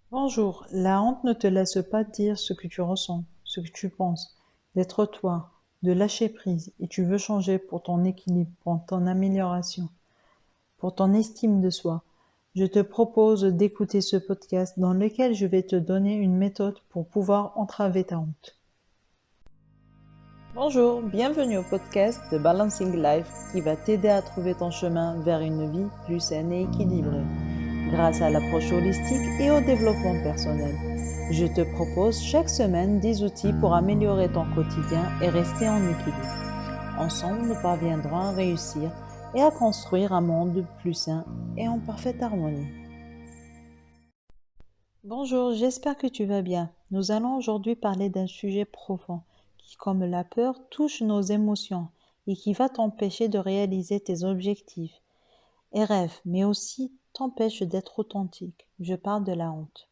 Bonjour, la honte ne te laisse pas dire ce que tu ressens, ce que tu penses, d'être toi, de lâcher prise, et tu veux changer pour ton équilibre, pour ton amélioration, pour ton estime de soi. Je te propose d'écouter ce podcast dans lequel je vais te donner une méthode pour pouvoir entraver ta honte. Bonjour, bienvenue au podcast de Balancing Life qui va t'aider à trouver ton chemin vers une vie plus saine et équilibrée grâce à l'approche holistique et au développement personnel. Je te propose chaque semaine des outils pour améliorer ton quotidien et rester en équilibre. Ensemble, nous parviendrons à réussir et à construire un monde plus sain et en parfaite harmonie. Bonjour, j'espère que tu vas bien. Nous allons aujourd'hui parler d'un sujet profond qui, comme la peur, touche nos émotions et qui va t'empêcher de réaliser tes objectifs et rêves, mais aussi t'empêche d'être authentique. Je parle de la honte.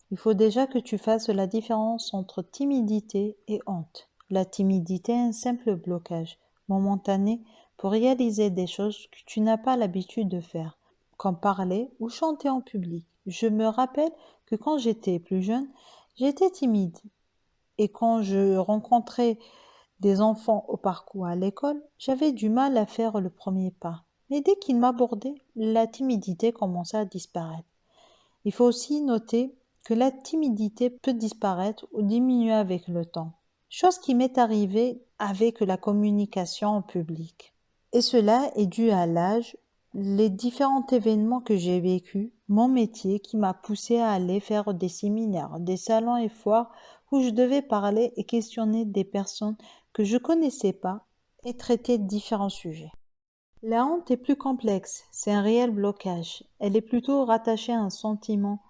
Il faut déjà que tu fasses la différence entre timidité et honte. La timidité est un simple blocage momentané pour réaliser des choses que tu n'as pas l'habitude de faire, comme parler ou chanter en public. Je me rappelle que quand j'étais plus jeune, j'étais timide et quand je rencontrais des enfants au parcours à l'école, j'avais du mal à faire le premier pas. Mais dès qu'ils m'abordaient, la timidité commençait à disparaître. Il faut aussi noter que la timidité peut disparaître ou diminuer avec le temps, chose qui m'est arrivée avec la communication en public. Et cela est dû à l'âge, les différents événements que j'ai vécus, mon métier qui m'a poussé à aller faire des séminaires, des salons et foires où je devais parler et questionner des personnes que je connaissais pas et traiter différents sujets. La honte est plus complexe, c'est un réel blocage. Elle est plutôt rattachée à un sentiment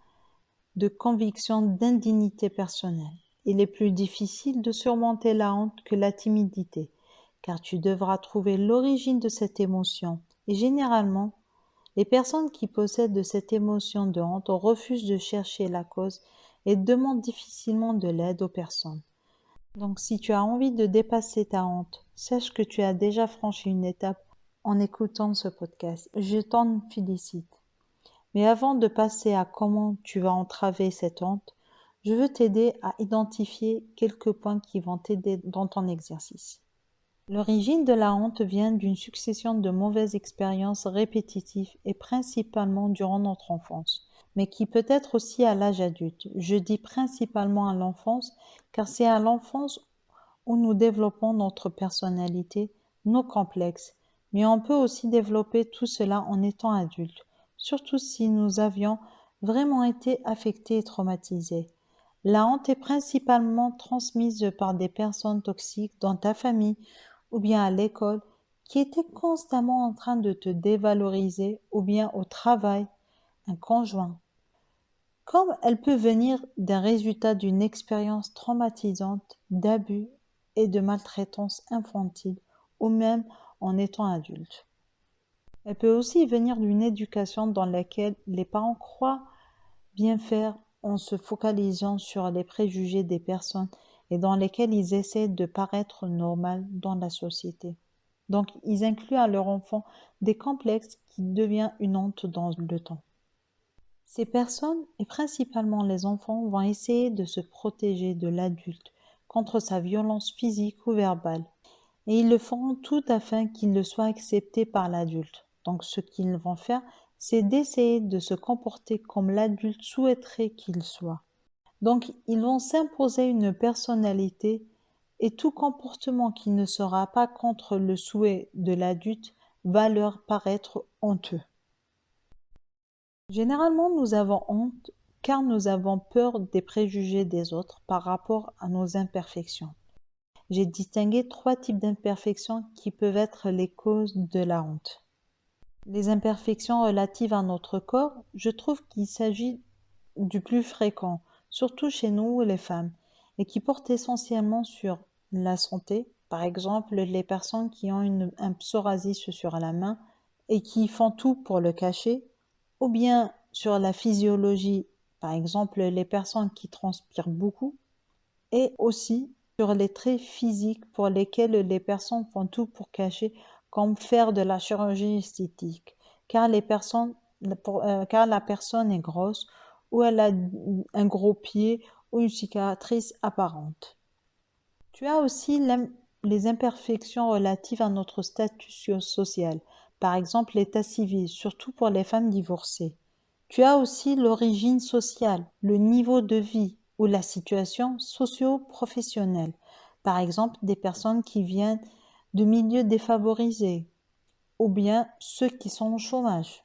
de conviction d'indignité personnelle. Il est plus difficile de surmonter la honte que la timidité, car tu devras trouver l'origine de cette émotion. Et généralement, les personnes qui possèdent cette émotion de honte refusent de chercher la cause et demandent difficilement de l'aide aux personnes. Donc si tu as envie de dépasser ta honte, sache que tu as déjà franchi une étape en écoutant ce podcast. Je t'en félicite. Mais avant de passer à comment tu vas entraver cette honte, je veux t'aider à identifier quelques points qui vont t'aider dans ton exercice. L'origine de la honte vient d'une succession de mauvaises expériences répétitives et principalement durant notre enfance, mais qui peut être aussi à l'âge adulte. Je dis principalement à l'enfance car c'est à l'enfance où nous développons notre personnalité, nos complexes, mais on peut aussi développer tout cela en étant adulte, surtout si nous avions vraiment été affectés et traumatisés. La honte est principalement transmise par des personnes toxiques dans ta famille ou bien à l'école qui étaient constamment en train de te dévaloriser ou bien au travail, un conjoint. Comme elle peut venir d'un résultat d'une expérience traumatisante d'abus et de maltraitance infantile ou même en étant adulte. Elle peut aussi venir d'une éducation dans laquelle les parents croient bien faire en se focalisant sur les préjugés des personnes et dans lesquels ils essaient de paraître normal dans la société. Donc, ils incluent à leur enfant des complexes qui deviennent une honte dans le temps. Ces personnes, et principalement les enfants, vont essayer de se protéger de l'adulte contre sa violence physique ou verbale, et ils le feront tout afin qu'il le soit accepté par l'adulte. Donc ce qu'ils vont faire, c'est d'essayer de se comporter comme l'adulte souhaiterait qu'il soit. Donc ils vont s'imposer une personnalité et tout comportement qui ne sera pas contre le souhait de l'adulte va leur paraître honteux. Généralement, nous avons honte car nous avons peur des préjugés des autres par rapport à nos imperfections. J'ai distingué trois types d'imperfections qui peuvent être les causes de la honte. Les imperfections relatives à notre corps, je trouve qu'il s'agit du plus fréquent, surtout chez nous les femmes, et qui portent essentiellement sur la santé, par exemple les personnes qui ont un psoriasis sur la main et qui font tout pour le cacher, ou bien sur la physiologie, par exemple les personnes qui transpirent beaucoup, et aussi sur les traits physiques pour lesquels les personnes font tout pour cacher, comme faire de la chirurgie esthétique, car la personne est grosse ou elle a un gros pied ou une cicatrice apparente. Tu as aussi les imperfections relatives à notre statut social, par exemple l'état civil, surtout pour les femmes divorcées. Tu as aussi l'origine sociale, le niveau de vie ou la situation socio-professionnelle, par exemple des personnes qui viennent de milieux défavorisés ou bien ceux qui sont au chômage.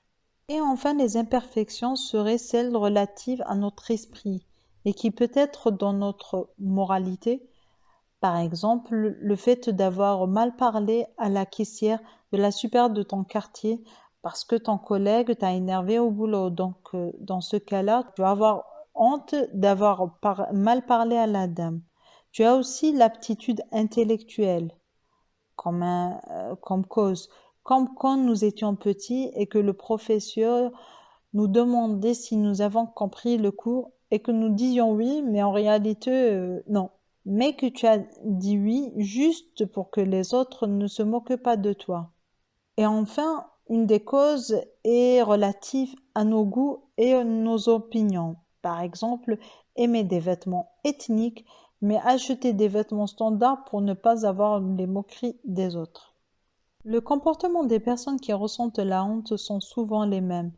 Et enfin, les imperfections seraient celles relatives à notre esprit et qui peut être dans notre moralité. Par exemple, le fait d'avoir mal parlé à la caissière de la super de ton quartier parce que ton collègue t'a énervé au boulot. Donc, dans ce cas-là, tu vas avoir honte d'avoir mal parlé à la dame. Tu as aussi l'aptitude intellectuelle comme cause. Comme quand nous étions petits et que le professeur nous demandait si nous avons compris le cours et que nous disions oui, mais en réalité, non. Mais que tu as dit oui juste pour que les autres ne se moquent pas de toi. Et enfin, une des causes est relative à nos goûts et à nos opinions. Par exemple, aimer des vêtements ethniques, mais acheter des vêtements standards pour ne pas avoir les moqueries des autres. Le comportement des personnes qui ressentent la honte sont souvent les mêmes.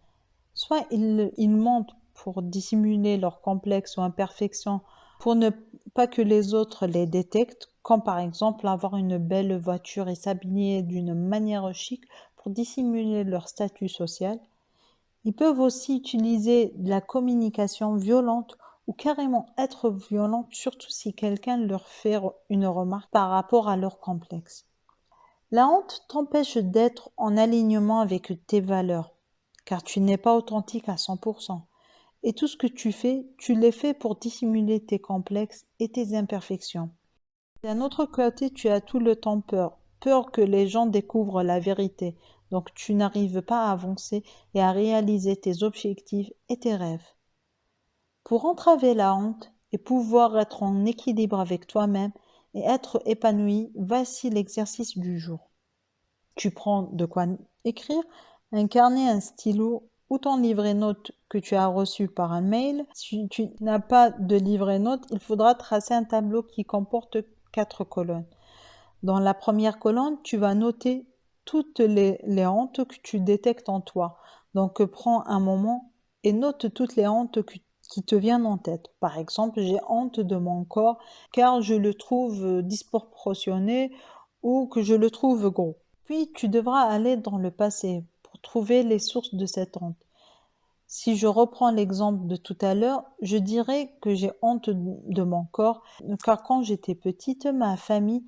Soit ils mentent pour dissimuler leurs complexes ou imperfections, pour ne pas que les autres les détectent, comme par exemple avoir une belle voiture et s'habiller d'une manière chic pour dissimuler leur statut social. Ils peuvent aussi utiliser de la communication violente ou carrément être violents, surtout si quelqu'un leur fait une remarque par rapport à leur complexe. La honte t'empêche d'être en alignement avec tes valeurs, car tu n'es pas authentique à 100%. Et tout ce que tu fais, tu les fais pour dissimuler tes complexes et tes imperfections. D'un autre côté, tu as tout le temps peur, peur que les gens découvrent la vérité, donc tu n'arrives pas à avancer et à réaliser tes objectifs et tes rêves. Pour entraver la honte et pouvoir être en équilibre avec toi-même et être épanoui, voici l'exercice du jour. Tu prends de quoi écrire, un carnet, un stylo ou ton livret note que tu as reçu par un mail. Si tu n'as pas de livret note, il faudra tracer un tableau qui comporte 4 colonnes. Dans la première colonne, tu vas noter toutes les hontes que tu détectes en toi. Donc, prends un moment et note toutes les hontes qui te viennent en tête. Par exemple, j'ai honte de mon corps car je le trouve disproportionné ou que je le trouve gros. Puis, tu devras aller dans le passé pour trouver les sources de cette honte. Si je reprends l'exemple de tout à l'heure, je dirais que j'ai honte de mon corps, car quand j'étais petite, ma famille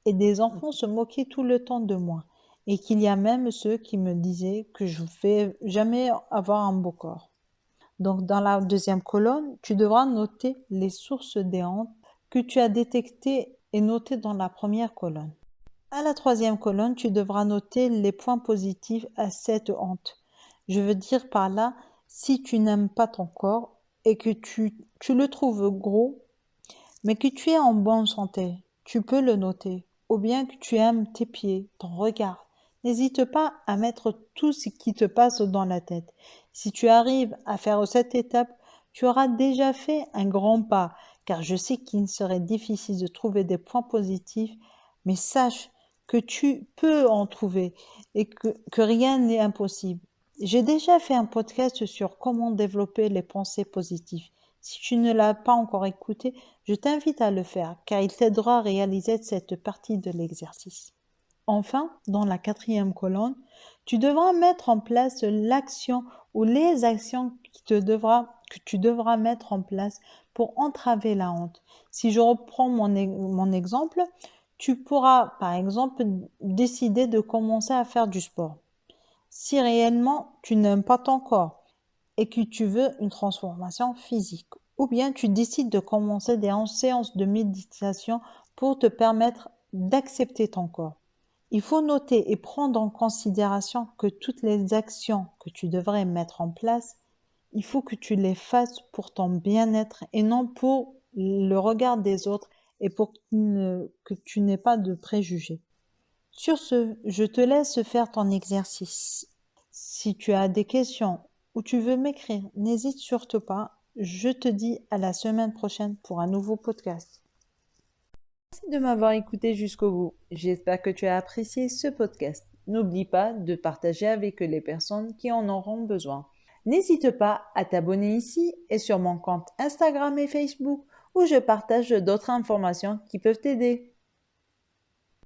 et des enfants se moquaient tout le temps de moi, et qu'il y a même ceux qui me disaient que je ne vais jamais avoir un beau corps. Donc dans la deuxième colonne, tu devras noter les sources des hontes que tu as détectées et notées dans la première colonne. À la troisième colonne, tu devras noter les points positifs à cette honte. Je veux dire par là, si tu n'aimes pas ton corps et que tu le trouves gros, mais que tu es en bonne santé, tu peux le noter. Ou bien que tu aimes tes pieds, ton regard. N'hésite pas à mettre tout ce qui te passe dans la tête. Si tu arrives à faire cette étape, tu auras déjà fait un grand pas, car je sais qu'il serait difficile de trouver des points positifs, mais sache que tu peux en trouver et que rien n'est impossible. J'ai déjà fait un podcast sur comment développer les pensées positives. Si tu ne l'as pas encore écouté, je t'invite à le faire car il t'aidera à réaliser cette partie de l'exercice. Enfin, dans la quatrième colonne, tu devras mettre en place l'action ou les actions que tu devras mettre en place pour entraver la honte. Si je reprends mon exemple, tu pourras par exemple décider de commencer à faire du sport. Si réellement tu n'aimes pas ton corps et que tu veux une transformation physique, ou bien tu décides de commencer des séances de méditation pour te permettre d'accepter ton corps. Il faut noter et prendre en considération que toutes les actions que tu devrais mettre en place, il faut que tu les fasses pour ton bien-être et non pour le regard des autres et pour que tu n'aies pas de préjugés. Sur ce, je te laisse faire ton exercice. Si tu as des questions ou tu veux m'écrire, n'hésite surtout pas Je te dis à la semaine prochaine pour un nouveau podcast. Merci de m'avoir écouté jusqu'au bout. J'espère que tu as apprécié ce podcast. N'oublie pas de partager avec les personnes qui en auront besoin. N'hésite pas à t'abonner ici et sur mon compte Instagram et Facebook où je partage d'autres informations qui peuvent t'aider.